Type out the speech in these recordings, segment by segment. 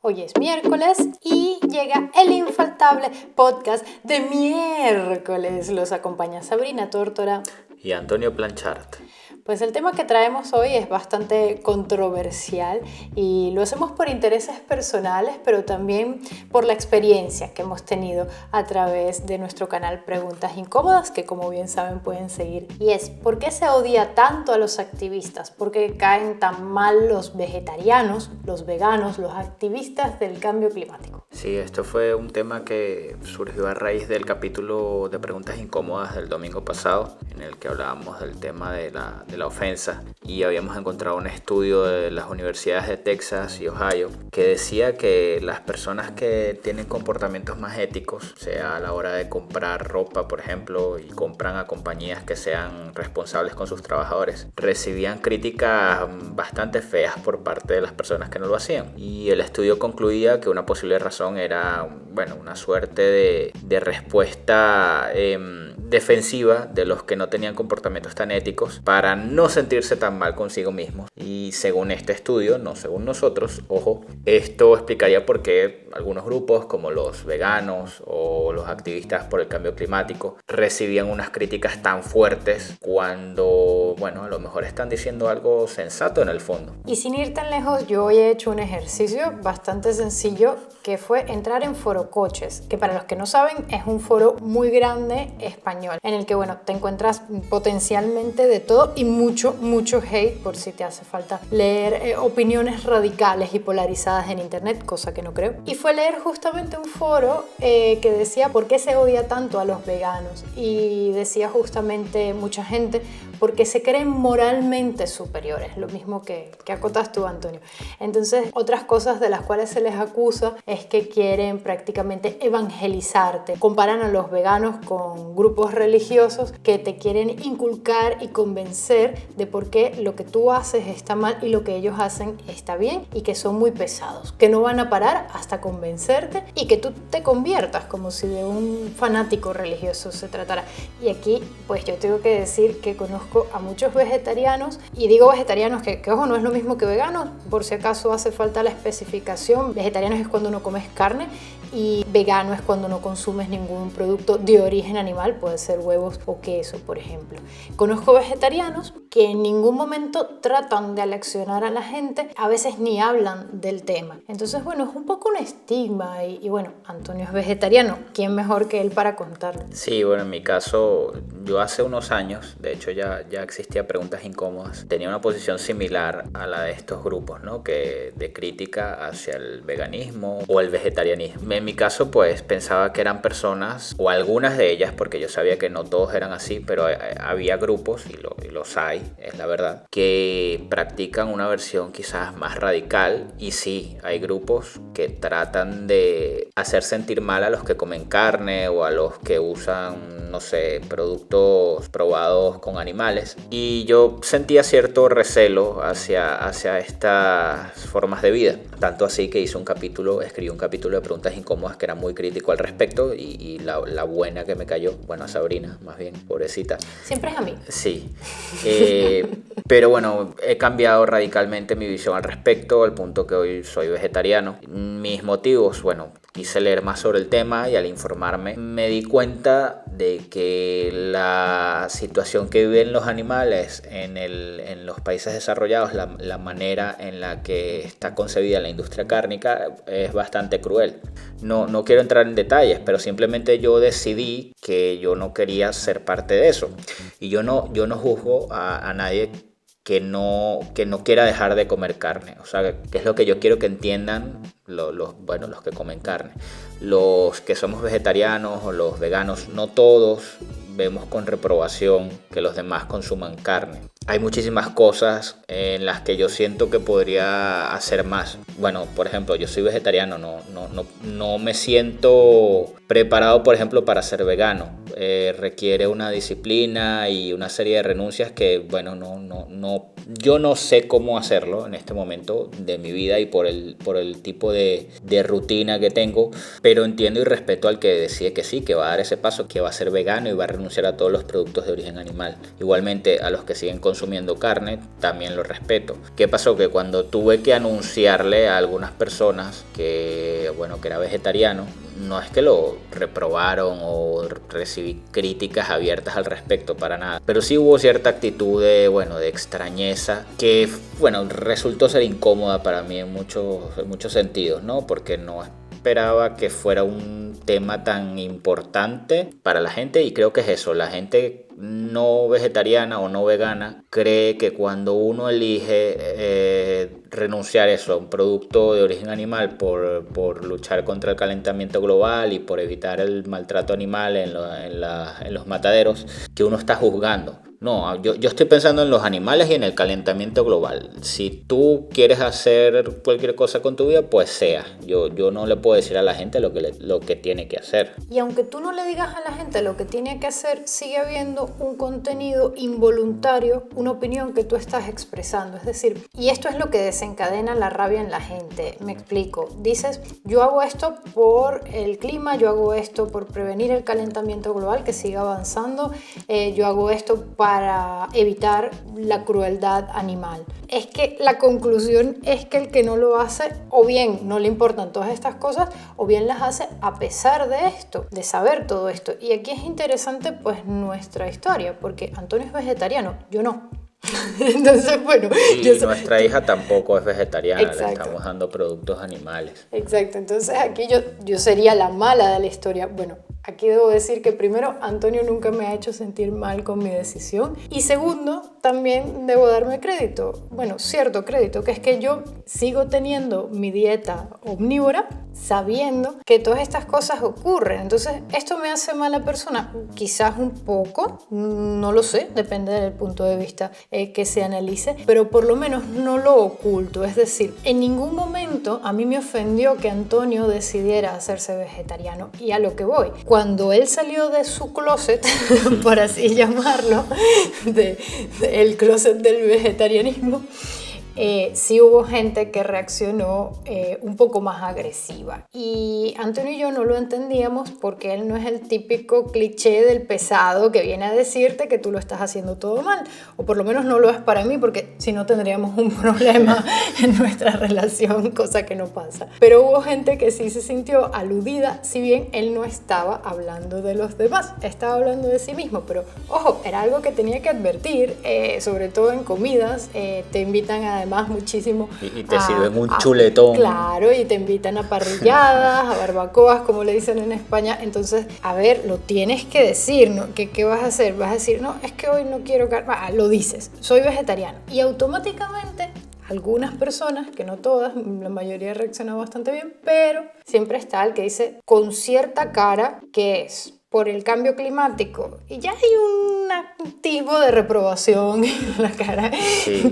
Hoy es miércoles y llega el infaltable podcast de miércoles. Los acompaña Sabrina Tórtora y Antonio Blanchard. Pues el tema que traemos hoy es bastante controversial y lo hacemos por intereses personales, pero también por la experiencia que hemos tenido a través de nuestro canal Preguntas Incómodas, que como bien saben pueden seguir. Y es, ¿por qué se odia tanto a los activistas? ¿Por qué caen tan mal los vegetarianos, los veganos, los activistas del cambio climático? Sí, esto fue un tema que surgió a raíz del capítulo de Preguntas Incómodas del domingo pasado, en el que hablábamos del tema de la ofensa, y habíamos encontrado un estudio de las universidades de Texas y Ohio que decía que las personas que tienen comportamientos más éticos, sea a la hora de comprar ropa, por ejemplo, y compran a compañías que sean responsables con sus trabajadores, recibían críticas bastante feas por parte de las personas que no lo hacían. Y el estudio concluía que una posible razón era, una suerte de respuesta defensiva de los que no tenían comportamientos tan éticos para no sentirse tan mal consigo mismos. Y según este estudio, no según nosotros, ojo, esto explicaría por qué algunos grupos como los veganos o los activistas por el cambio climático recibían unas críticas tan fuertes cuando, a lo mejor están diciendo algo sensato en el fondo. Y sin ir tan lejos, yo hoy he hecho un ejercicio bastante sencillo que fue entrar en Forocoches, que para los que no saben es un foro muy grande español, en el que te encuentras potencialmente de todo y mucho hate por si te hace falta leer opiniones radicales y polarizadas en internet, cosa que no creo. Y fue leer justamente un foro que decía por qué se odia tanto a los veganos, y decía justamente mucha gente porque se creen moralmente superiores, lo mismo que acotas tú, Antonio. Entonces, otras cosas de las cuales se les acusa es que quieren prácticamente evangelizarte. Comparan a los veganos con grupos religiosos que te quieren inculcar y convencer de por qué lo que tú haces está mal y lo que ellos hacen está bien, y que son muy pesados, que no van a parar hasta convencerte y que tú te conviertas, como si de un fanático religioso se tratara. Y aquí, pues yo tengo que decir que conozco a muchos vegetarianos, y digo vegetarianos que ojo, no es lo mismo que veganos, por si acaso hace falta la especificación. Vegetarianos es cuando no comes carne y vegano es cuando no consumes ningún producto de origen animal, puede ser huevos o queso, por ejemplo. Conozco vegetarianos que en ningún momento tratan de aleccionar a la gente, a veces ni hablan del tema. Entonces, es un poco un estigma y Antonio es vegetariano, ¿quién mejor que él para contarle? Sí, en mi caso, yo hace unos años, de hecho ya existía Preguntas Incómodas, tenía una posición similar a la de estos grupos, ¿no? Que de crítica hacia el veganismo o el vegetarianismo. En mi caso, pues pensaba que eran personas, o algunas de ellas, porque yo sabía que no todos eran así, pero había grupos, y los hay, es la verdad, que practican una versión quizás más radical. Y sí, hay grupos que tratan de hacer sentir mal a los que comen carne o a los que usan, productos probados con animales. Y yo sentía cierto recelo hacia estas formas de vida. Tanto así que escribí un capítulo de Preguntas Incómodas que era muy crítico al respecto, y la buena que me cayó, a Sabrina, más bien, pobrecita. Siempre es a mí. Sí. Pero he cambiado radicalmente mi visión al respecto, al punto que hoy soy vegetariano. Mis motivos, quise leer más sobre el tema, y al informarme me di cuenta de que la situación que viven los animales en los países desarrollados, la manera en la que está concebida la industria cárnica, es bastante cruel. No quiero entrar en detalles, pero simplemente yo decidí que yo no quería ser parte de eso. Y yo no juzgo a nadie que no quiera dejar de comer carne. O sea, que es lo que yo quiero que entiendan los que comen carne. Los que somos vegetarianos o los veganos, no todos vemos con reprobación que los demás consuman carne. Hay muchísimas cosas en las que yo siento que podría hacer más. Por ejemplo, yo soy vegetariano, no me siento preparado, por ejemplo, para ser vegano. Requiere una disciplina y una serie de renuncias que, bueno, yo no sé cómo hacerlo en este momento de mi vida y por el tipo de rutina que tengo, pero entiendo y respeto al que decide que sí, que va a dar ese paso, que va a ser vegano y va a renunciar a todos los productos de origen animal. Igualmente, a los que siguen consumiendo carne, también lo respeto. ¿Qué pasó? Que cuando tuve que anunciarle a algunas personas que era vegetariano, no es que lo reprobaron o recibí críticas abiertas al respecto, para nada, pero sí hubo cierta actitud de extrañeza que, resultó ser incómoda para mí en muchos sentidos, ¿no? Porque no esperaba que fuera un tema tan importante para la gente, y creo que es eso, la gente no vegetariana o no vegana cree que cuando uno elige renunciar a un producto de origen animal por luchar contra el calentamiento global y por evitar el maltrato animal en los mataderos, que uno está juzgando. No, yo estoy pensando en los animales y en el calentamiento global. Si tú quieres hacer cualquier cosa con tu vida, pues sea. Yo no le puedo decir a la gente lo que tiene que hacer. Y aunque tú no le digas a la gente lo que tiene que hacer, sigue habiendo un contenido involuntario, una opinión que tú estás expresando. Es decir, y esto es lo que desencadena la rabia en la gente. Me explico. Dices, yo hago esto por el clima, yo hago esto por prevenir el calentamiento global que siga avanzando, yo hago esto para evitar la crueldad animal. Es que la conclusión es que el que no lo hace, o bien no le importan todas estas cosas, o bien las hace a pesar de esto, de saber todo esto. Y aquí es interesante pues nuestra historia, porque Antonio es vegetariano, yo no. Entonces, y nuestra hija tampoco es vegetariana. Exacto. Le estamos dando productos animales. Exacto, entonces aquí yo sería la mala de la historia. Bueno, aquí debo decir que primero, Antonio nunca me ha hecho sentir mal con mi decisión, y segundo, también debo darme crédito, cierto crédito, que es que yo sigo teniendo mi dieta omnívora sabiendo que todas estas cosas ocurren. Entonces, ¿esto me hace mala persona? Quizás un poco, no lo sé, depende del punto de vista que se analice, pero por lo menos no lo oculto. Es decir, en ningún momento a mí me ofendió que Antonio decidiera hacerse vegetariano, y a lo que voy, cuando él salió de su closet, por así llamarlo, el closet del vegetarianismo, sí hubo gente que reaccionó un poco más agresiva, y Antonio y yo no lo entendíamos porque él no es el típico cliché del pesado que viene a decirte que tú lo estás haciendo todo mal, o por lo menos no lo es para mí, porque si no tendríamos un problema en nuestra relación, cosa que no pasa. Pero hubo gente que sí se sintió aludida, si bien él no estaba hablando de los demás, estaba hablando de sí mismo, pero ojo, era algo que tenía que advertir, sobre todo en comidas, te invitan además muchísimo y te sirven un chuletón. Claro, y te invitan a parrilladas, a barbacoas, como le dicen en España. Entonces, a ver, lo tienes que decir, ¿no? ¿Qué vas a hacer? Vas a decir, no, es que hoy no quiero carne. Lo dices, soy vegetariano. Y automáticamente algunas personas, que no todas, la mayoría reaccionó bastante bien, pero siempre está el que dice con cierta cara que es por el cambio climático, y ya hay un atisbo de reprobación en la cara. Sí.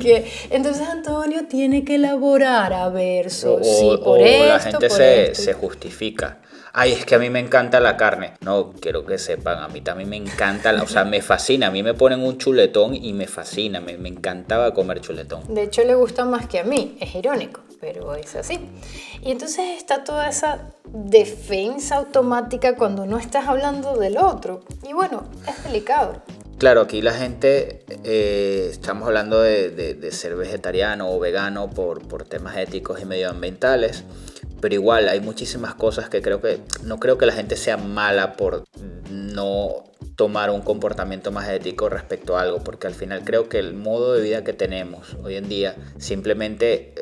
Entonces Antonio tiene que elaborar a verso, por esto, la gente se justifica. Ay, es que a mí me encanta la carne. No, quiero que sepan, a mí también me encanta, me fascina. A mí me ponen un chuletón y me fascina, me encantaba comer chuletón. De hecho, le gusta más que a mí, es irónico, pero es así. Y entonces está toda esa defensa automática cuando no estás hablando del otro. Y es delicado. Claro, aquí la gente, estamos hablando de ser vegetariano o vegano por temas éticos y medioambientales, pero igual hay muchísimas cosas que no creo que la gente sea mala por no tomar un comportamiento más ético respecto a algo, porque al final creo que el modo de vida que tenemos hoy en día simplemente,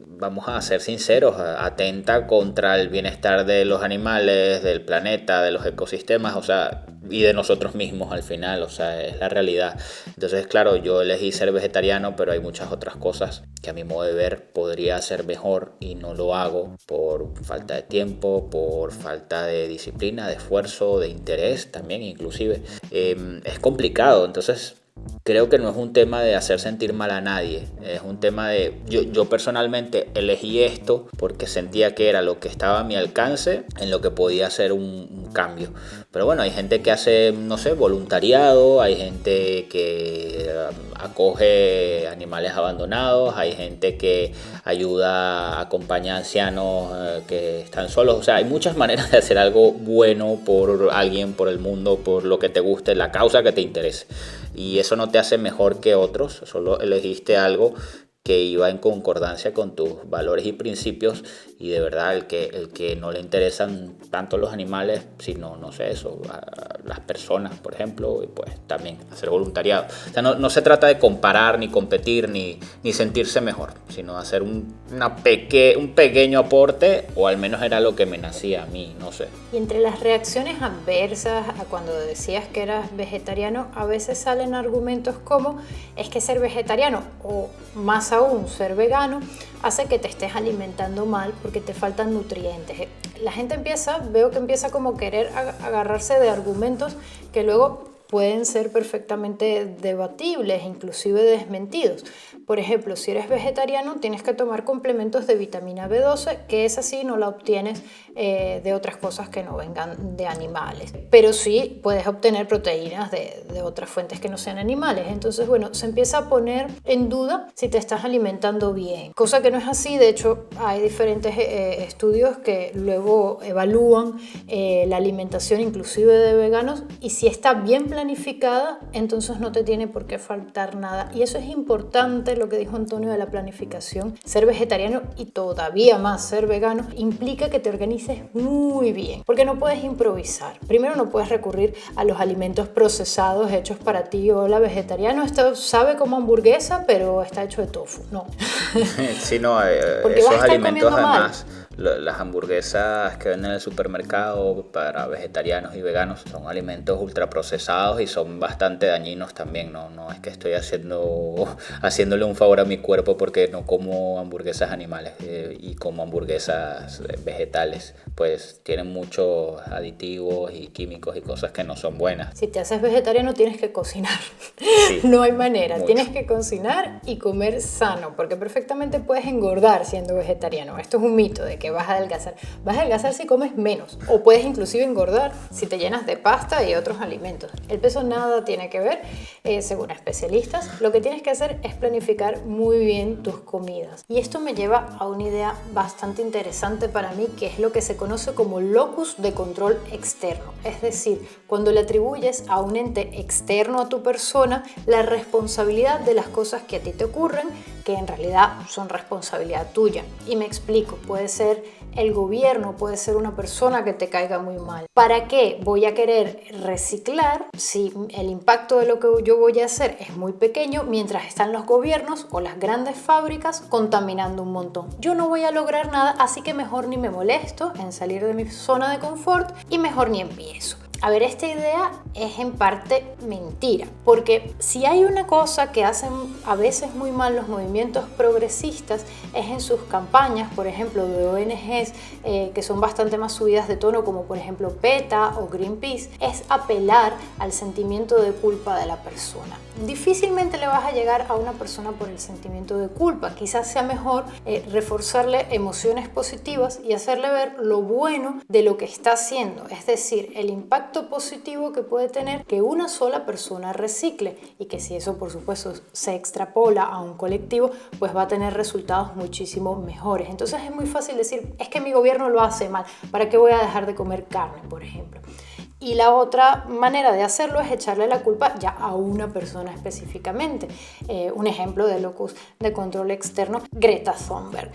vamos a ser sinceros, atenta contra el bienestar de los animales, del planeta, de los ecosistemas, y de nosotros mismos al final, es la realidad. Entonces, claro, yo elegí ser vegetariano, pero hay muchas otras cosas que a mi modo de ver podría ser mejor y no lo hago por falta de tiempo, por falta de disciplina, de esfuerzo, de interés también inclusive. Es complicado, entonces creo que no es un tema de hacer sentir mal a nadie, es un tema de, yo personalmente elegí esto porque sentía que era lo que estaba a mi alcance en lo que podía hacer un cambio. Pero bueno, hay gente que hace, no sé, voluntariado, hay gente que acoge animales abandonados, hay gente que ayuda, acompaña a ancianos que están solos. O sea, hay muchas maneras de hacer algo bueno por alguien, por el mundo, por lo que te guste, la causa que te interese. Y eso no te hace mejor que otros, solo elegiste algo que iba en concordancia con tus valores y principios, y de verdad el que no le interesan tanto los animales, sino, no sé, eso, a las personas, por ejemplo, y pues también hacer voluntariado. O sea, no se trata de comparar, ni competir, ni sentirse mejor, sino hacer un pequeño aporte, o al menos era lo que me nacía a mí, no sé. Y entre las reacciones adversas a cuando decías que eras vegetariano, a veces salen argumentos como es que ser vegetariano, o más aún ser vegano, hace que te estés alimentando mal porque te faltan nutrientes. La gente veo que empieza como querer agarrarse de argumentos que luego pueden ser perfectamente debatibles, inclusive desmentidos. Por ejemplo, si eres vegetariano, tienes que tomar complementos de vitamina B12, que esa sí no la obtienes de otras cosas que no vengan de animales. Pero sí puedes obtener proteínas de otras fuentes que no sean animales. Entonces, bueno, se empieza a poner en duda si te estás alimentando bien. Cosa que no es así. De hecho, hay diferentes estudios que luego evalúan la alimentación inclusive de veganos, y si está bien planificada, entonces no te tiene por qué faltar nada. Y eso es importante, lo que dijo Antonio de la planificación. Ser vegetariano, y todavía más ser vegano, implica que te organices muy bien, porque no puedes improvisar. Primero, no puedes recurrir a los alimentos procesados hechos para ti. Hola, vegetariano, esto sabe como hamburguesa, pero está hecho de tofu. No. Sí, no, esos alimentos además, las hamburguesas que venden en el supermercado para vegetarianos y veganos son alimentos ultraprocesados y son bastante dañinos también. No es que estoy haciéndole un favor a mi cuerpo porque no como hamburguesas animales y como hamburguesas vegetales. Pues tienen muchos aditivos y químicos y cosas que no son buenas. Si te haces vegetariano, tienes que cocinar. Sí, no hay manera. Mucho. Tienes que cocinar y comer sano, porque perfectamente puedes engordar siendo vegetariano. Esto es un mito de que vas a adelgazar. Vas a adelgazar si comes menos, o puedes inclusive engordar si te llenas de pasta y otros alimentos. El peso nada tiene que ver, según especialistas. Lo que tienes que hacer es planificar muy bien tus comidas. Y esto me lleva a una idea bastante interesante para mí, que es lo que se conoce como locus de control externo. Es decir, cuando le atribuyes a un ente externo a tu persona la responsabilidad de las cosas que a ti te ocurren, que en realidad son responsabilidad tuya. Y me explico, puede ser el gobierno, puede ser una persona que te caiga muy mal. ¿Para qué voy a querer reciclar si el impacto de lo que yo voy a hacer es muy pequeño, mientras están los gobiernos o las grandes fábricas contaminando un montón? Yo no voy a lograr nada, así que mejor ni me molesto en salir de mi zona de confort y mejor ni empiezo. A ver, esta idea es en parte mentira, porque si hay una cosa que hacen a veces muy mal los movimientos progresistas es en sus campañas, por ejemplo, de ONGs que son bastante más subidas de tono, como por ejemplo PETA o Greenpeace, es apelar al sentimiento de culpa de la persona. Difícilmente le vas a llegar a una persona por el sentimiento de culpa. Quizás sea mejor reforzarle emociones positivas y hacerle ver lo bueno de lo que está haciendo, es decir, el impacto positivo que puede tener que una sola persona recicle, y que si eso por supuesto se extrapola a un colectivo, pues va a tener resultados muchísimo mejores. Entonces es muy fácil decir, es que mi gobierno lo hace mal, ¿para qué voy a dejar de comer carne, por ejemplo? Y la otra manera de hacerlo es echarle la culpa ya a una persona específicamente. Un ejemplo de locus de control externo, Greta Thunberg.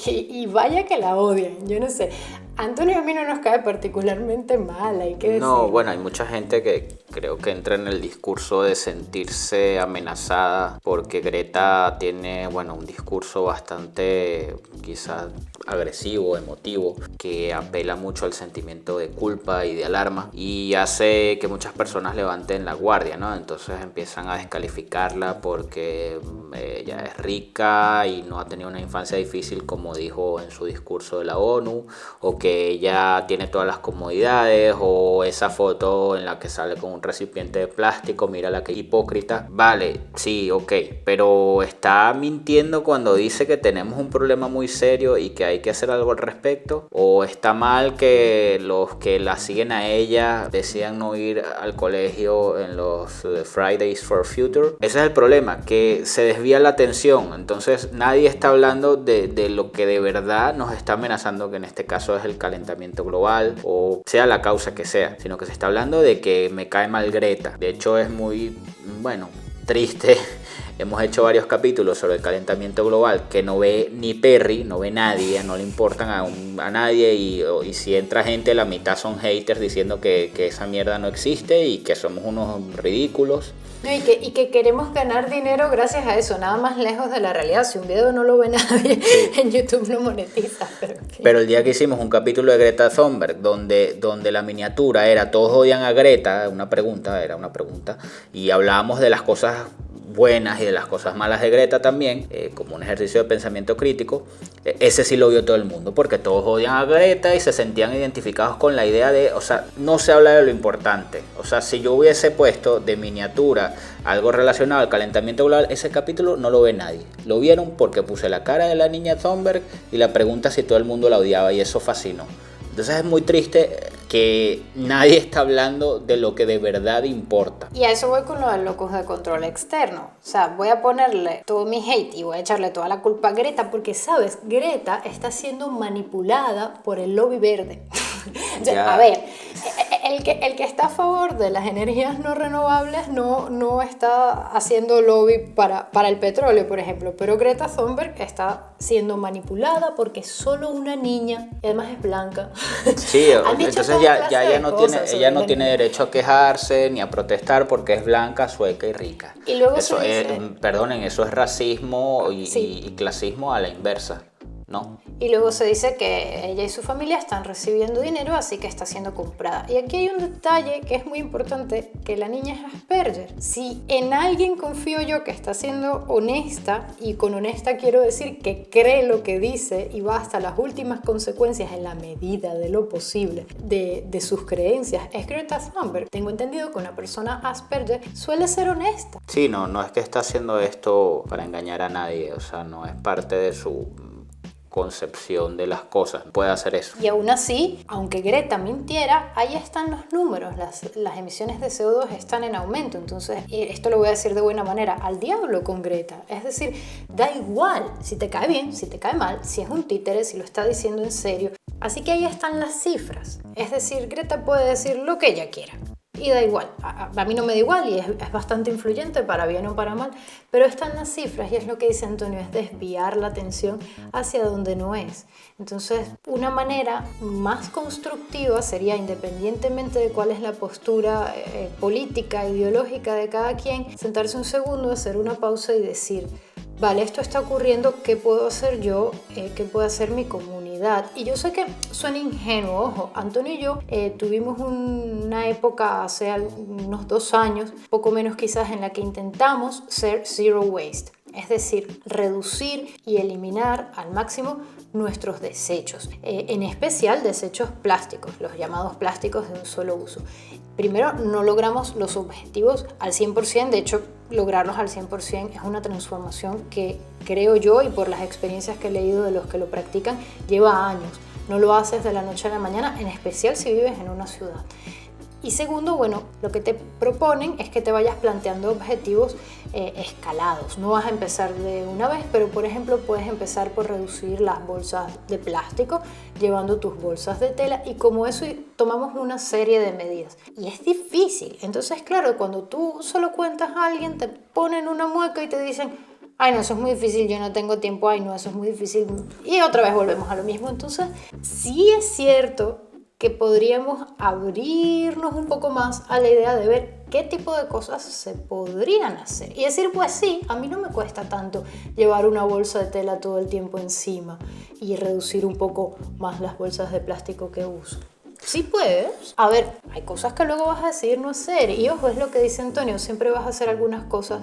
Y vaya que la odian, yo no sé. Antonio, a mí no nos cae particularmente mal, hay que decir. No, bueno, hay mucha gente que creo que entra en el discurso de sentirse amenazada porque Greta tiene, bueno, un discurso bastante quizás agresivo, emotivo, que apela mucho al sentimiento de culpa y de alarma y hace que muchas personas levanten la guardia, ¿no? Entonces empiezan a descalificarla porque ella es rica y no ha tenido una infancia difícil, como dijo en su discurso de la ONU, o porque ella tiene todas las comodidades, o esa foto en la que sale con un recipiente de plástico, mira la que hipócrita. Vale, sí, ok, pero está mintiendo cuando dice que tenemos un problema muy serio y que hay que hacer algo al respecto, o está mal que los que la siguen a ella decidan no ir al colegio en los Fridays for Future. Ese es el problema, que se desvía la atención. Entonces nadie está hablando de lo que de verdad nos está amenazando, que en este caso es el calentamiento global, o sea la causa que sea, sino que se está hablando de que me cae mal Greta. De hecho es muy, triste. Hemos hecho varios capítulos sobre el calentamiento global que no ve ni Perry, no ve nadie, no le importan a nadie, y si entra gente, la mitad son haters diciendo que esa mierda no existe y que somos unos ridículos. No, y que queremos ganar dinero gracias a eso, nada más lejos de la realidad. Si un video no lo ve nadie, sí, en YouTube no monetiza. Pero el día que hicimos un capítulo de Greta Thunberg, donde la miniatura era todos odian a Greta, era una pregunta, y hablábamos de las cosas buenas y de las cosas malas de Greta también, como un ejercicio de pensamiento crítico. Ese sí lo vio todo el mundo, porque todos odian a Greta y se sentían identificados con la idea de, no se habla de lo importante. Si yo hubiese puesto de miniatura algo relacionado al calentamiento global, ese capítulo no lo ve nadie. Lo vieron porque puse la cara de la niña Thunberg y la pregunta si todo el mundo la odiaba, y eso fascinó. Entonces es muy triste que nadie está hablando de lo que de verdad importa. Y a eso voy con lo del locus de control externo. Voy a ponerle todo mi hate y voy a echarle toda la culpa a Greta, porque, ¿sabes? Greta está siendo manipulada por el lobby verde. A ver, el que está a favor de las energías no renovables no está haciendo lobby para el petróleo, por ejemplo, pero Greta Thunberg está siendo manipulada porque es solo una niña, y además es blanca. Sí, entonces ya ella no tiene derecho a quejarse ni a protestar porque es blanca, sueca y rica. Y luego eso es racismo y clasismo a la inversa, ¿no? Y luego se dice que ella y su familia están recibiendo dinero, así que está siendo comprada. Y aquí hay un detalle que es muy importante, que la niña es Asperger. Si en alguien confío yo que está siendo honesta, y con honesta quiero decir que cree lo que dice y va hasta las últimas consecuencias en la medida de lo posible de sus creencias, es Greta Thunberg. Tengo entendido que una persona Asperger suele ser honesta. Sí, no es que está haciendo esto para engañar a nadie, no es parte de su concepción de las cosas, puede hacer eso. Y aún así, aunque Greta mintiera, ahí están los números, las emisiones de CO2 están en aumento. Entonces, esto lo voy a decir de buena manera, al diablo con Greta. Es decir, da igual si te cae bien, si te cae mal, si es un títere, si lo está diciendo en serio. Así que ahí están las cifras. Es decir, Greta puede decir lo que ella quiera. Y da igual, a mí no me da igual, y es bastante influyente para bien o para mal, pero están las cifras, y es lo que dice Antonio, es desviar la atención hacia donde no es. Entonces, una manera más constructiva sería, independientemente de cuál es la postura política, ideológica de cada quien, sentarse un segundo, hacer una pausa y decir: vale, esto está ocurriendo, ¿qué puedo hacer yo? ¿Qué puede hacer mi comunidad? Y yo sé que suena ingenuo, ojo, Antonio y yo tuvimos una época hace unos 2 años, poco menos quizás, en la que intentamos ser zero waste. Es decir, reducir y eliminar al máximo nuestros desechos, en especial desechos plásticos, los llamados plásticos de un solo uso. Primero, no logramos los objetivos al 100%, de hecho, lograrlos al 100% es una transformación que creo yo, y por las experiencias que he leído de los que lo practican, lleva años. No lo haces de la noche a la mañana, en especial si vives en una ciudad. Y segundo, lo que te proponen es que te vayas planteando objetivos escalados. No vas a empezar de una vez, pero por ejemplo puedes empezar por reducir las bolsas de plástico, llevando tus bolsas de tela, y como eso tomamos una serie de medidas. Y es difícil. Entonces, claro, cuando tú solo cuentas a alguien, te ponen una mueca y te dicen: ay, no, eso es muy difícil, yo no tengo tiempo, ay, no, eso es muy difícil. Y otra vez volvemos a lo mismo. Entonces, sí es cierto que podríamos abrirnos un poco más a la idea de ver qué tipo de cosas se podrían hacer. Y decir, pues sí, a mí no me cuesta tanto llevar una bolsa de tela todo el tiempo encima y reducir un poco más las bolsas de plástico que uso. Sí puedes. A ver, hay cosas que luego vas a decidir no hacer. Y ojo, es lo que dice Antonio, siempre vas a hacer algunas cosas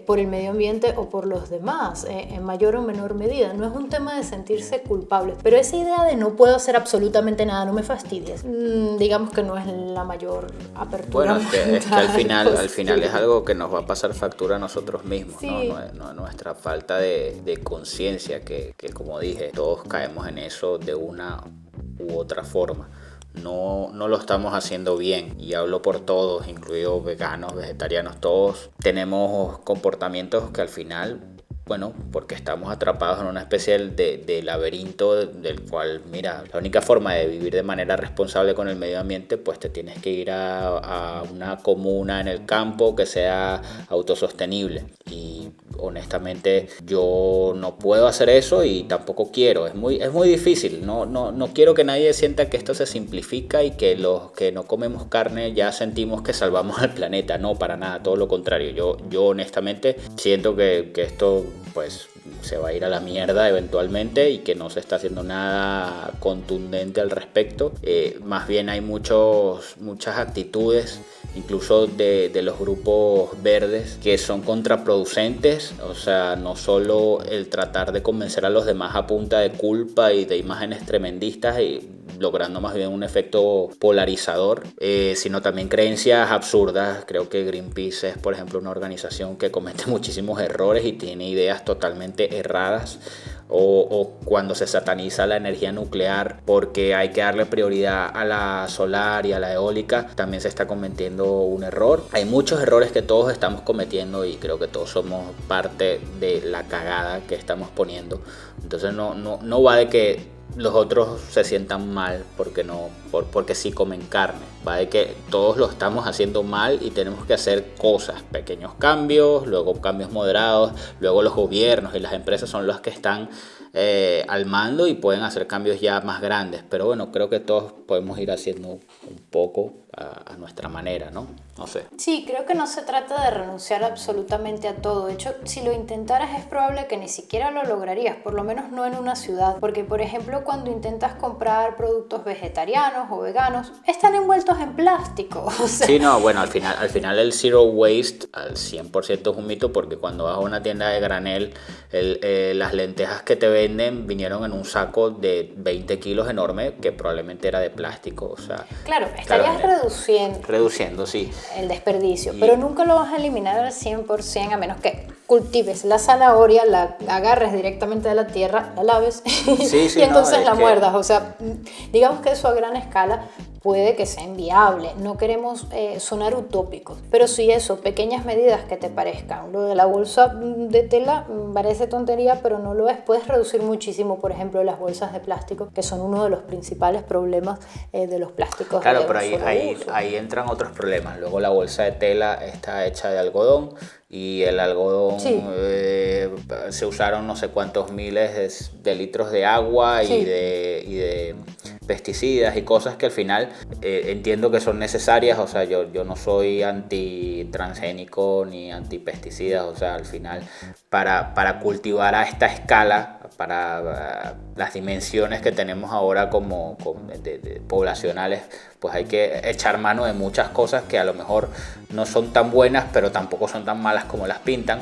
por el medio ambiente o por los demás, en mayor o menor medida. No es un tema de sentirse culpable. Pero esa idea de no puedo hacer absolutamente nada, no me fastidies, digamos que no es la mayor apertura. Bueno, es que al final es algo que nos va a pasar factura a nosotros mismos, sí. no nuestra falta de conciencia, que como dije, todos caemos en eso de una u otra forma. No lo estamos haciendo bien, y hablo por todos, incluidos veganos, vegetarianos, todos tenemos comportamientos que al final, bueno, porque estamos atrapados en una especie de laberinto del cual, mira, la única forma de vivir de manera responsable con el medio ambiente, pues te tienes que ir a una comuna en el campo que sea autosostenible. Y honestamente yo no puedo hacer eso y tampoco quiero, es muy difícil, no quiero que nadie sienta que esto se simplifica y que los que no comemos carne ya sentimos que salvamos al planeta. No, para nada, todo lo contrario. Yo honestamente siento que esto pues se va a ir a la mierda eventualmente y que no se está haciendo nada contundente al respecto. Más bien hay muchas actitudes, incluso de los grupos verdes, que son contraproducentes. O sea, no solo el tratar de convencer a los demás a punta de culpa y de imágenes tremendistas y logrando más bien un efecto polarizador, sino también creencias absurdas. Creo que Greenpeace es, por ejemplo, una organización que comete muchísimos errores y tiene ideas totalmente erradas. O cuando se sataniza la energía nuclear porque hay que darle prioridad a la solar y a la eólica, también se está cometiendo un error. Hay muchos errores que todos estamos cometiendo y creo que todos somos parte de la cagada que estamos poniendo. Entonces no va de que los otros se sientan mal porque sí comen carne. Va de que todos lo estamos haciendo mal y tenemos que hacer cosas, pequeños cambios, luego cambios moderados, luego los gobiernos y las empresas son los que están al mando y pueden hacer cambios ya más grandes. Pero bueno, creo que todos podemos ir haciendo un poco a nuestra manera, ¿no? No sé. Sí, creo que no se trata de renunciar absolutamente a todo. De hecho, si lo intentaras es probable que ni siquiera lo lograrías, por lo menos no en una ciudad. Porque, por ejemplo, cuando intentas comprar productos vegetarianos o veganos, están envueltos en plástico. O sea... Sí, no, bueno, al final el zero waste al 100% es un mito, porque cuando vas a una tienda de granel, las lentejas que te venden vinieron en un saco de 20 kilos enorme que probablemente era de plástico. O sea, claro, estarías reduciendo, sí. El desperdicio, pero nunca lo vas a eliminar al 100% a menos que cultives la zanahoria, la agarres directamente de la tierra, la laves y entonces la muerdas. O sea, digamos que eso a gran escala puede que sea inviable. No queremos sonar utópicos, pero sí eso, pequeñas medidas que te parezcan. Lo de la bolsa de tela parece tontería, pero no lo es. Puedes reducir muchísimo, por ejemplo, las bolsas de plástico, que son uno de los principales problemas de los plásticos. Claro, pero ahí entran otros problemas. Luego la bolsa de tela está hecha de algodón y el algodón se usaron no sé cuántos miles de litros de agua y de pesticidas y cosas que al final entiendo que son necesarias. O sea, yo no soy anti-transgénico ni anti-pesticidas. O sea, al final para cultivar a esta escala, para las dimensiones que tenemos ahora como poblacionales, pues hay que echar mano de muchas cosas que a lo mejor no son tan buenas, pero tampoco son tan malas como las pintan.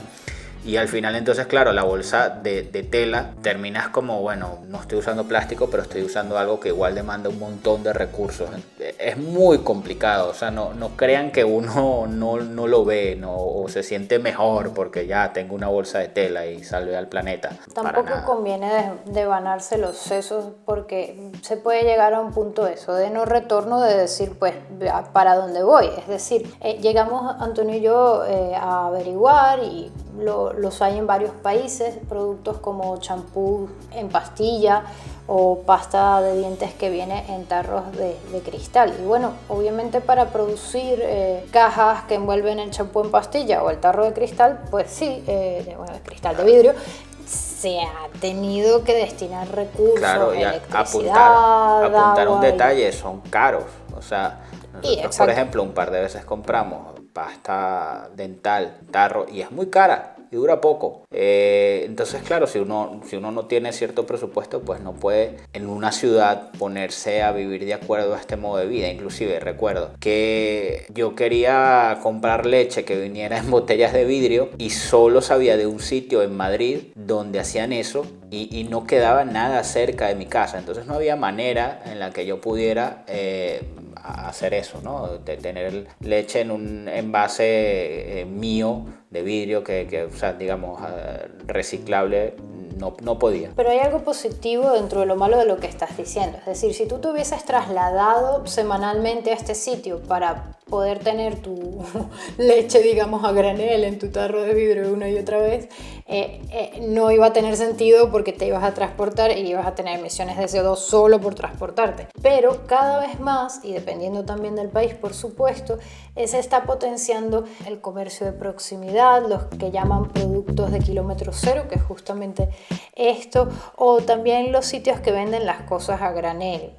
Y al final entonces, claro, la bolsa de tela terminas como, bueno, no estoy usando plástico, pero estoy usando algo que igual demanda un montón de recursos. Es muy complicado. O sea, no crean que uno no lo ve, o se siente mejor porque ya tengo una bolsa de tela y salve al planeta. Tampoco conviene devanarse los sesos, porque se puede llegar a un punto de no retorno, de decir, pues, ¿para dónde voy? Es decir, llegamos Antonio y yo a averiguar y los hay en varios países, productos como champú en pastilla o pasta de dientes que viene en tarros de cristal. Y bueno, obviamente para producir cajas que envuelven el champú en pastilla o el tarro de cristal, pues sí, el cristal de vidrio, se ha tenido que destinar recursos, claro, y electricidad, apuntar un agua, detalle, son caros. O sea, nosotros, por ejemplo, un par de veces compramos pasta dental, tarro, y es muy cara. y dura poco. Entonces, claro, si uno no tiene cierto presupuesto, pues no puede en una ciudad ponerse a vivir de acuerdo a este modo de vida. Inclusive recuerdo que yo quería comprar leche que viniera en botellas de vidrio y solo sabía de un sitio en Madrid donde hacían eso y no quedaba nada cerca de mi casa. Entonces no había manera en la que yo pudiera hacer eso, ¿no? De tener leche en un envase mío de vidrio que o sea, digamos, reciclable. No podía. Pero hay algo positivo dentro de lo malo de lo que estás diciendo. Es decir, si tú te hubieses trasladado semanalmente a este sitio para poder tener tu leche, digamos, a granel en tu tarro de vidrio una y otra vez, no iba a tener sentido porque te ibas a transportar y ibas a tener emisiones de CO2 solo por transportarte. Pero cada vez más, y dependiendo también del país, por supuesto, se está potenciando el comercio de proximidad, los que llaman productos de kilómetro cero, que es justamente esto, o también los sitios que venden las cosas a granel.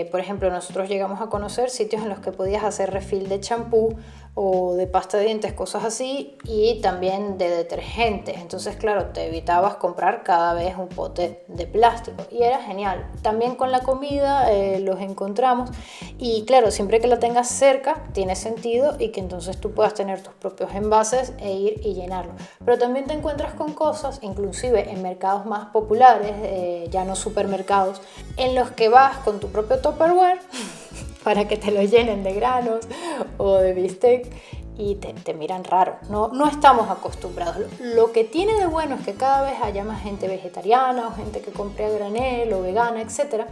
Por ejemplo, nosotros llegamos a conocer sitios en los que podías hacer refill de champú o de pasta de dientes, cosas así, y también de detergente. Entonces, claro, te evitabas comprar cada vez un pote de plástico y era genial. También con la comida los encontramos y claro, siempre que la tengas cerca tiene sentido y que entonces tú puedas tener tus propios envases e ir y llenarlo. Pero también te encuentras con cosas, inclusive en mercados más populares, ya no supermercados, en los que vas con tu propio Tupperware para que te lo llenen de granos o de bistec y te miran raro. No estamos acostumbrados. Lo que tiene de bueno es que cada vez haya más gente vegetariana o gente que compre a granel o vegana, etc.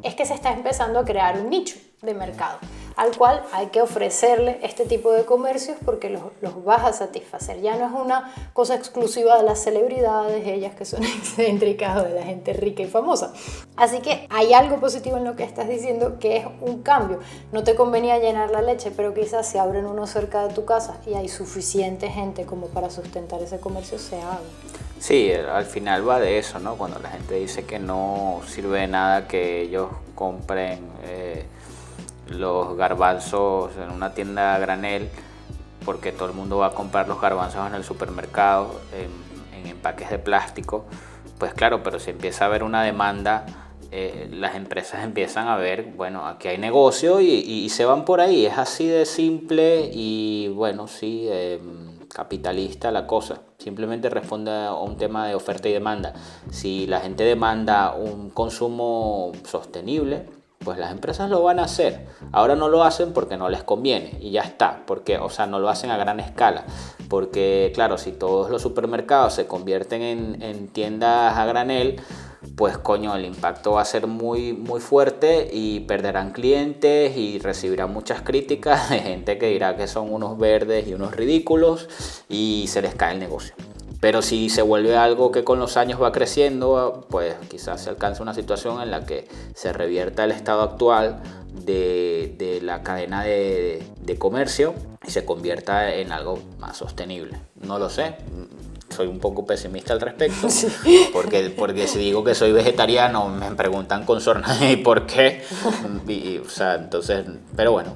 Es que se está empezando a crear un nicho de mercado al cual hay que ofrecerle este tipo de comercios porque los vas a satisfacer. Ya no es una cosa exclusiva de las celebridades, ellas que son excéntricas o de la gente rica y famosa. Así que hay algo positivo en lo que estás diciendo, que es un cambio. No te convenía llenar la leche, pero quizás si abren uno cerca de tu casa y hay suficiente gente como para sustentar ese comercio, se haga. Sí, al final va de eso, ¿no? Cuando la gente dice que no sirve de nada que ellos compren los garbanzos en una tienda a granel, porque todo el mundo va a comprar los garbanzos en el supermercado en empaques de plástico, pues claro, pero si empieza a haber una demanda, las empresas empiezan a ver, bueno, aquí hay negocio y se van por ahí. Es así de simple y bueno, sí, capitalista la cosa. Simplemente responde a un tema de oferta y demanda. Si la gente demanda un consumo sostenible, pues las empresas lo van a hacer. Ahora no lo hacen porque no les conviene y ya está, porque, o sea, no lo hacen a gran escala, porque claro, si todos los supermercados se convierten en tiendas a granel, pues coño, el impacto va a ser muy, muy fuerte y perderán clientes y recibirán muchas críticas de gente que dirá que son unos verdes y unos ridículos y se les cae el negocio. Pero si se vuelve algo que con los años va creciendo, pues quizás se alcance una situación en la que se revierta el estado actual de la cadena de comercio y se convierta en algo más sostenible. No lo sé, soy un poco pesimista al respecto, sí. porque si digo que soy vegetariano me preguntan con sorna ¿y por qué? O sea, entonces, pero bueno,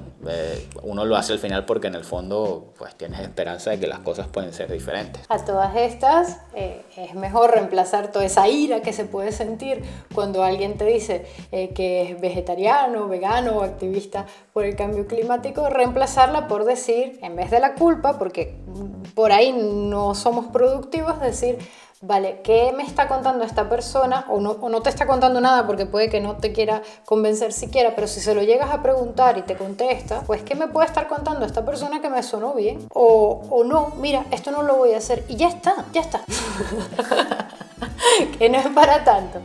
uno lo hace al final porque en el fondo pues tienes esperanza de que las cosas pueden ser diferentes. A todas estas es mejor reemplazar toda esa ira que se puede sentir cuando alguien te dice que es vegetariano, vegano o activista por el cambio climático, reemplazarla por decir, en vez de la culpa, porque por ahí no somos productivos, decir, vale, ¿qué me está contando esta persona? O no te está contando nada porque puede que no te quiera convencer siquiera, pero si se lo llegas a preguntar y te contesta, pues ¿qué me puede estar contando esta persona que me sonó bien? O no, mira, esto no lo voy a hacer y ya está. Que no es para tanto.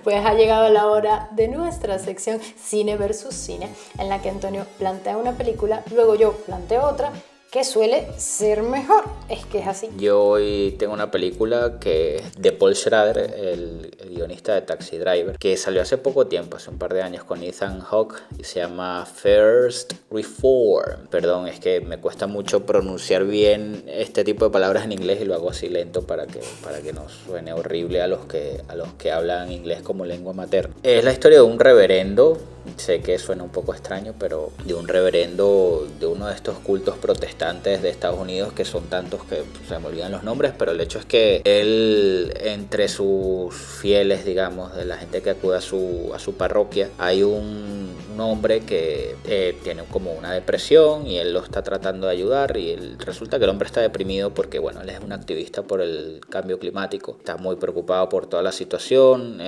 Pues ha llegado la hora de nuestra sección Cine versus Cine, en la que Antonio plantea una película, luego yo planteo otra, que suele ser mejor. Es que es así. Yo hoy tengo una película que es de Paul Schrader, el guionista de Taxi Driver, que salió hace poco tiempo, hace un par de años, con Ethan Hawke, y se llama First Reform. Perdón, es que me cuesta mucho pronunciar bien este tipo de palabras en inglés y lo hago así lento para que no suene horrible a los que hablan inglés como lengua materna. Es la historia de un reverendo sé que suena un poco extraño, pero de un reverendo de uno de estos cultos protestantes de Estados Unidos, que son tantos que se me olvidan los nombres, pero el hecho es que él, entre sus fieles, digamos, de la gente que acude a su parroquia, hay un hombre que tiene como una depresión y él lo está tratando de ayudar, y resulta que el hombre está deprimido porque, bueno, él es un activista por el cambio climático, está muy preocupado por toda la situación,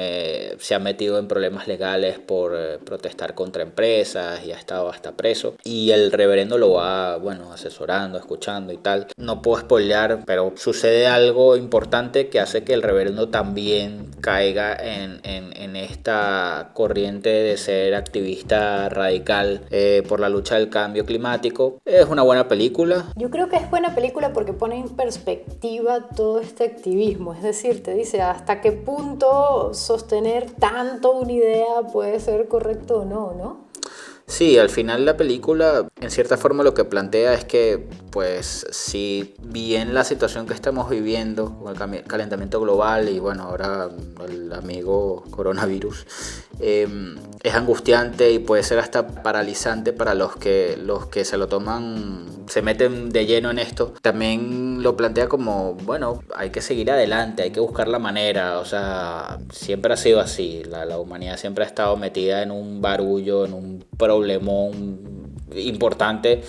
se ha metido en problemas legales por protestar contra empresas y ha estado hasta preso, y el reverendo lo va, bueno, asesorando, escuchando y tal. No puedo spoilear, pero sucede algo importante que hace que el reverendo también caiga en esta corriente de ser activista radical por la lucha del cambio climático. Es una buena película. Yo creo que es buena película porque pone en perspectiva todo este activismo, es decir, te dice hasta qué punto sostener tanto una idea puede ser correcto o no, ¿no? Sí, al final la película en cierta forma lo que plantea es que, pues, si bien la situación que estamos viviendo con el calentamiento global y bueno, ahora el amigo coronavirus, es angustiante y puede ser hasta paralizante para los que se lo toman, se meten de lleno en esto, también lo plantea como, bueno, hay que seguir adelante, hay que buscar la manera, o sea, siempre ha sido así, la humanidad siempre ha estado metida en un barullo, en un problemón importante,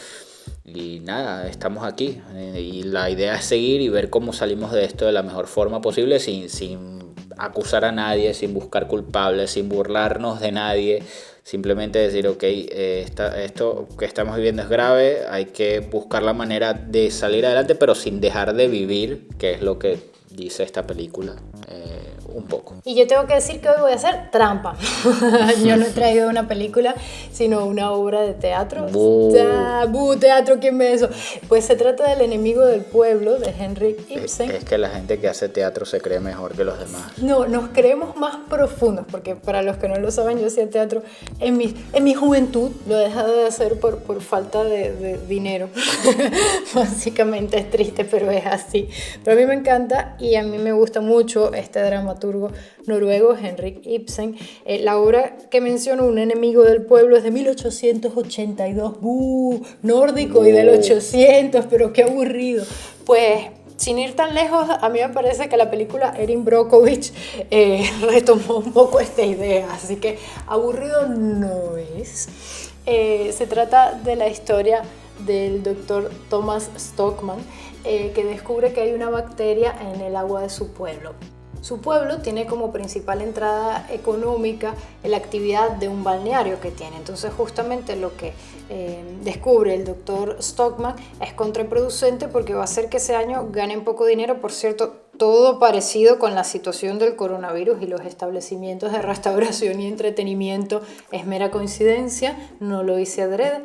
y nada, estamos aquí, y la idea es seguir y ver cómo salimos de esto de la mejor forma posible, sin acusar a nadie, sin buscar culpables, sin burlarnos de nadie, simplemente decir, ok, esto que estamos viviendo es grave, hay que buscar la manera de salir adelante, pero sin dejar de vivir, que es lo que dice esta película. Un poco. Y yo tengo que decir que hoy voy a hacer trampa. Yo no he traído una película, sino una obra de teatro. Teatro, ¿quién ve eso? Pues se trata del Enemigo del Pueblo, de Henrik Ibsen. Es que la gente que hace teatro se cree mejor que los demás. No, nos creemos más profundos, porque para los que no lo saben, yo hacía teatro en mi juventud, lo he dejado de hacer por falta de dinero. Básicamente es triste, pero es así. Pero a mí me encanta y a mí me gusta mucho este dramaturgo noruego Henrik Ibsen. La obra que menciono, Un enemigo del pueblo, es de 1882, nórdico y del 800, pero qué aburrido. Pues sin ir tan lejos, a mí me parece que la película Erin Brockovich retomó un poco esta idea, así que aburrido no es. Se trata de la historia del doctor Thomas Stockmann, que descubre que hay una bacteria en el agua de su pueblo. Su pueblo tiene como principal entrada económica la actividad de un balneario que tiene. Entonces justamente lo que descubre el doctor Stockmann es contraproducente porque va a hacer que ese año ganen poco dinero. Por cierto, todo parecido con la situación del coronavirus y los establecimientos de restauración y entretenimiento es mera coincidencia, no lo hice adrede.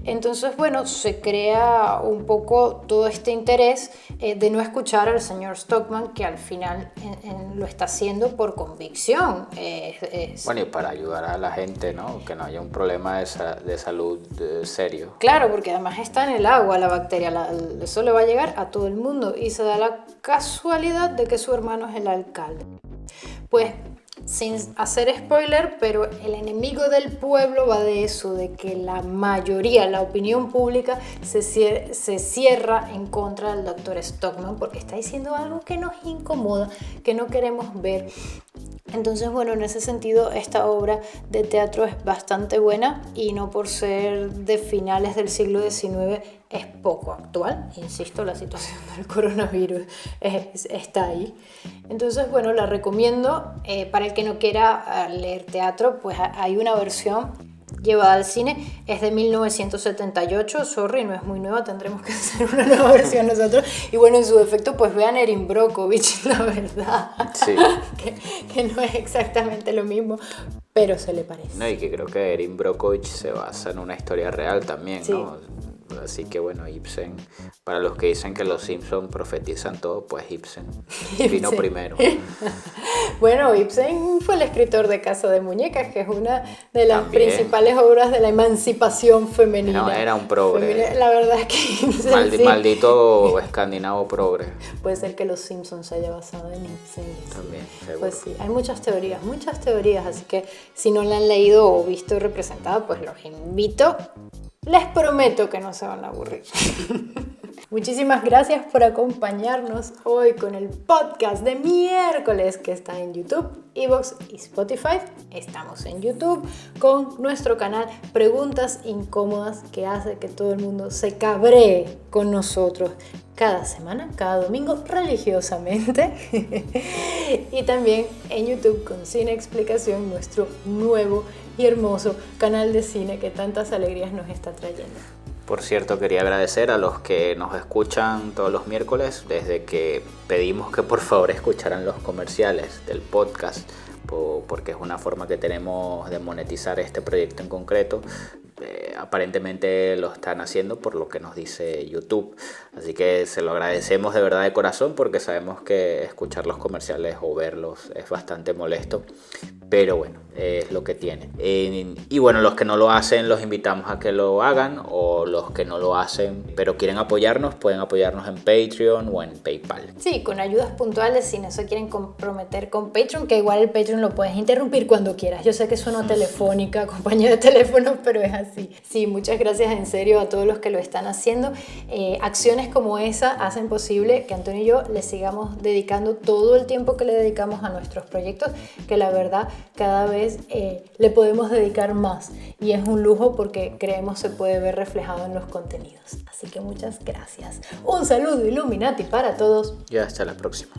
Entonces, bueno, se crea un poco todo este interés de no escuchar al señor Stockmann, que al final lo está haciendo por convicción. Bueno, y para ayudar a la gente, ¿no? Que no haya un problema de salud serio. Claro, porque además está en el agua la bacteria, eso le va a llegar a todo el mundo, y se da la casualidad de que su hermano es el alcalde. Pues, sin hacer spoiler, pero el enemigo del pueblo va de eso, de que la mayoría, la opinión pública se cierra en contra del doctor Stockmann porque está diciendo algo que nos incomoda, que no queremos ver. Entonces, bueno, en ese sentido, esta obra de teatro es bastante buena y no por ser de finales del siglo XIX es poco actual. Insisto, la situación del coronavirus está ahí. Entonces, bueno, la recomiendo. Para el que no quiera leer teatro, pues hay una versión llevada al cine, es de 1978, sorry, no es muy nueva, tendremos que hacer una nueva versión nosotros, y bueno, en su defecto, pues vean Erin Brockovich, la verdad, sí. que no es exactamente lo mismo, pero se le parece. No, y que creo que Erin Brockovich se basa en una historia real también, sí. ¿no? Así que bueno, Ibsen, para los que dicen que los Simpsons profetizan todo, pues Ibsen vino primero. Bueno, Ibsen fue el escritor de Casa de Muñecas, que es una de las También. principales obras de la emancipación femenina. No, era un progre. La verdad es que Ibsen sí. Maldito escandinavo progre. Puede ser que los Simpsons se haya basado en Ibsen. También, seguro. Pues sí, hay muchas teorías, así que si no la han leído o visto representada, pues los invito. Les prometo que no se van a aburrir. Muchísimas gracias por acompañarnos hoy con el podcast de miércoles que está en YouTube, iVoox y Spotify. Estamos en YouTube con nuestro canal Preguntas Incómodas, que hace que todo el mundo se cabree con nosotros cada semana, cada domingo, religiosamente. Y también en YouTube con Cine Explicación, nuestro nuevo y hermoso canal de cine que tantas alegrías nos está trayendo. Por cierto, quería agradecer a los que nos escuchan todos los miércoles, desde que pedimos que por favor escucharan los comerciales del podcast, porque es una forma que tenemos de monetizar este proyecto en concreto. Aparentemente lo están haciendo por lo que nos dice YouTube, así que se lo agradecemos de verdad de corazón, porque sabemos que escuchar los comerciales o verlos es bastante molesto, pero bueno, es lo que tiene. Y bueno, los que no lo hacen los invitamos a que lo hagan, o los que no lo hacen pero quieren apoyarnos, pueden apoyarnos en Patreon o en PayPal. Sí, con ayudas puntuales si no se quieren comprometer con Patreon, que igual el Patreon lo puedes interrumpir cuando quieras. Yo sé que suena telefónica, compañía de teléfono, pero es así. Sí, muchas gracias en serio a todos los que lo están haciendo. Acciones como esa hacen posible que Antonio y yo le sigamos dedicando todo el tiempo que le dedicamos a nuestros proyectos, que la verdad cada vez le podemos dedicar más, y es un lujo porque creemos se puede ver reflejado en los contenidos. Así que muchas gracias. Un saludo Illuminati para todos. Y hasta la próxima.